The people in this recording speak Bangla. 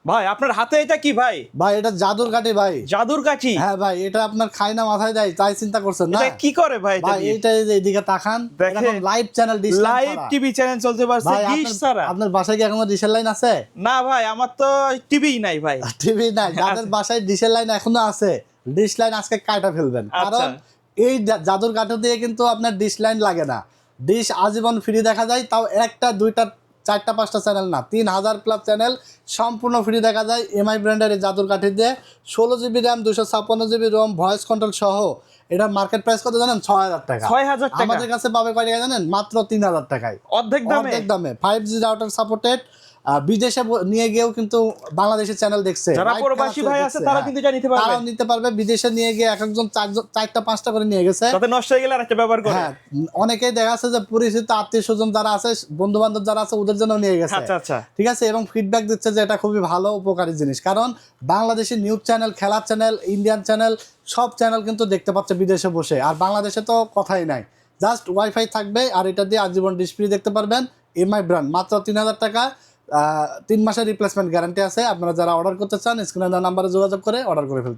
ভাই আপনার হাতে এটা কি ভাই? ভাই এটা জাদুর কাঠি ভাই। জাদুর কাঠি? হ্যাঁ ভাই, এটা আপনার খাই না মাথায় দেয়, তাই চিন্তা করছেন না? এটা কি করে ভাই? ভাই এইটা এই যে এদিকে তাকান, দেখেন live channel, dish live TV channel চলতে পারছে ভাই। ডিশ ছাড়া? আপনার বাসায় কি এখনো ডিশের লাইন আছে? না ভাই, আমার তো টিভিই নাই ভাই। টিভি নাই, যাদের বাসায় ডিশের লাইন এখনো আছে, ডিশ লাইন আজকে কাটা ফেলবেন। আচ্ছা। কারণ এই জাদুর কাঠি দিয়ে কিন্তু আপনার ডিশ লাইন লাগে না। ডিশ আজীবন ফ্রি দেখা যায়, তাও একটা দুইটা চারটা পাঁচটা চ্যানেল না, 3000+ চ্যানেল সম্পূর্ণ ফ্রি দেখা যায় এমআই ব্র্যান্ডের এই জাদুর কাঠি দিয়ে। 16GB RAM, 256GB Rome, voice control সহ। এটা মার্কেট প্রাইস কত জানেন? 6000 টাকা। 6000 টাকা? আমাদের কাছে পাবে কয় টাকা জানেন? মাত্র 3000 টাকায়, অর্ধেক দামে। অর্ধেক দামে। 5G router supported. বিদেশে নিয়ে গিয়েও কিন্তু বাংলাদেশের চ্যানেল দেখছে, যারা প্রবাসী ভাই আছে তারা কিন্তু এটা নিতে পারবে। তারাও নিতে পারবে। বিদেশে নিয়ে গিয়ে এক একজন চারটা পাঁচটা করে নিয়ে গেছে, যাতে নষ্ট হয়ে গেলে আরেকটা ব্যবহার করে। হ্যাঁ, অনেকেই দেখা যাচ্ছে যে পরিচিত আত্মীয় স্বজন যারা আছে, বন্ধু বান্ধব যারা আছে, ওদের জন্য নিয়ে গেছে। আচ্ছা আচ্ছা, ঠিক আছে। এবং ফিডব্যাক দিচ্ছে যে এটা খুবই ভালো উপকারী জিনিস, কারণ বাংলাদেশি নিউজ চ্যানেল, খেলার চ্যানেল, ইন্ডিয়ান চ্যানেল, সব চ্যানেল কিন্তু দেখতে পাচ্ছে বিদেশে বসে। আর বাংলাদেশে তো কথাই নাই, জাস্ট ওয়াইফাই থাকবে আর এটা দিয়ে আজীবন ডিসপ্লে দেখতে পারবেন। এমআই ব্র্যান্ড, মাত্র 3000 টাকা। 3 মাসের রিপ্লেসমেন্ট গ্যারান্টি আছে। আপনারা যারা অর্ডার করতে চান, স্ক্রিনে দেওয়া নাম্বারে যোগাযোগ করে অর্ডার করে ফেলুন।